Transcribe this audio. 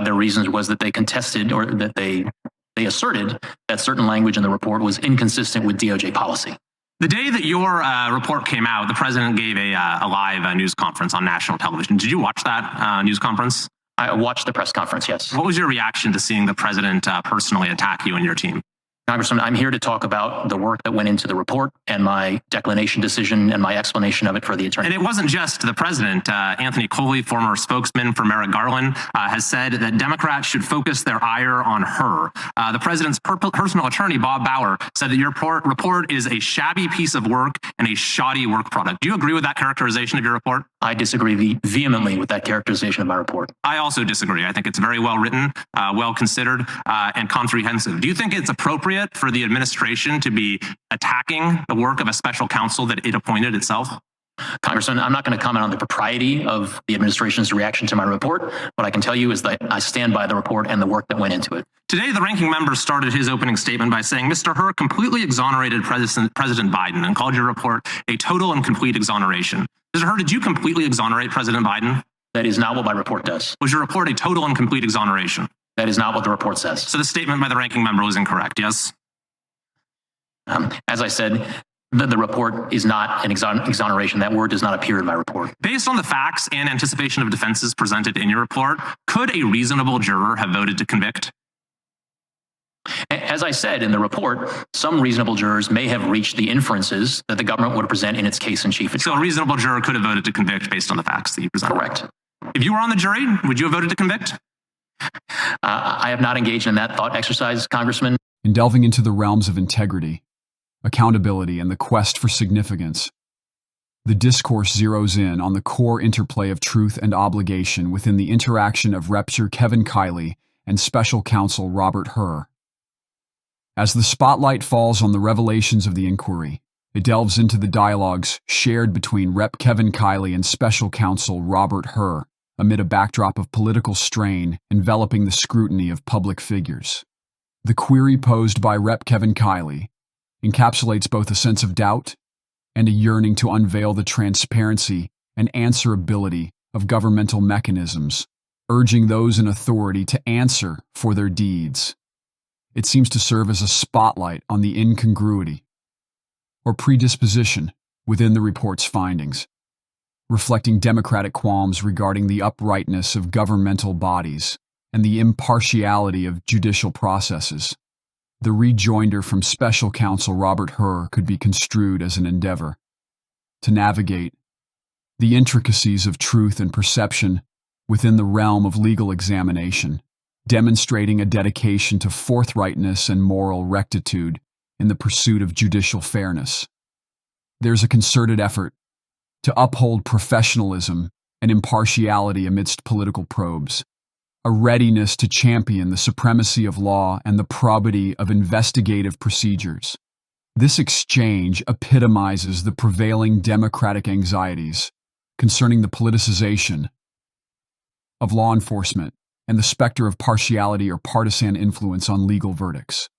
Their reasons was that they contested, or that they asserted that certain language in the report was inconsistent with DOJ policy. The day that your report came out, the president gave a live news conference on national television. Did you watch that news conference? I watched the press conference, yes. What was your reaction to seeing the president personally attack you and your team? Congressman, I'm here to talk about the work that went into the report and my declination decision and my explanation of it for the attorney. And it wasn't just the president. Anthony Coley, former spokesman for Merrick Garland, has said that Democrats should focus their ire on her. The president's personal attorney, Bob Bauer, said that your report is a shabby piece of work and a shoddy work product. Do you agree with that characterization of your report? I disagree vehemently with that characterization of my report. I also disagree. I think it's very well written, well considered, and comprehensive. Do you think it's appropriate for the administration to be attacking the work of a special counsel that it appointed itself? Congressman, I'm not going to comment on the propriety of the administration's reaction to my report. What I can tell you is that I stand by the report and the work that went into it. Today, the ranking member started his opening statement by saying Mr. Hur completely exonerated President Biden and called your report a total and complete exoneration. Mr. Hur, did you completely exonerate President Biden? That is not what my report does. Was your report a total and complete exoneration? That is not what the report says. So the statement by the ranking member was incorrect, yes? As I said, the report is not an exoneration. That word does not appear in my report. Based on the facts and anticipation of defenses presented in your report, could a reasonable juror have voted to convict? As I said in the report, some reasonable jurors may have reached the inferences that the government would present in its case in chief. So a reasonable juror could have voted to convict based on the facts that you presented? Correct. If you were on the jury, would you have voted to convict? I have not engaged in that thought exercise, Congressman. In delving into the realms of integrity, accountability, and the quest for significance, the discourse zeroes in on the core interplay of truth and obligation within the interaction of Representative Kevin Kiley and Special Counsel Robert Hur. As the spotlight falls on the revelations of the inquiry, it delves into the dialogues shared between Rep. Kevin Kiley and Special Counsel Robert Hur amid a backdrop of political strain enveloping the scrutiny of public figures. The query posed by Rep. Kevin Kiley encapsulates both a sense of doubt and a yearning to unveil the transparency and answerability of governmental mechanisms, urging those in authority to answer for their deeds. It seems to serve as a spotlight on the incongruity or predisposition within the report's findings, reflecting Democratic qualms regarding the uprightness of governmental bodies and the impartiality of judicial processes. The rejoinder from Special Counsel Robert Hur could be construed as an endeavor to navigate the intricacies of truth and perception within the realm of legal examination, demonstrating a dedication to forthrightness and moral rectitude in the pursuit of judicial fairness. There's a concerted effort to uphold professionalism and impartiality amidst political probes, a readiness to champion the supremacy of law and the probity of investigative procedures. This exchange epitomizes the prevailing democratic anxieties concerning the politicization of law enforcement and the specter of partiality or partisan influence on legal verdicts.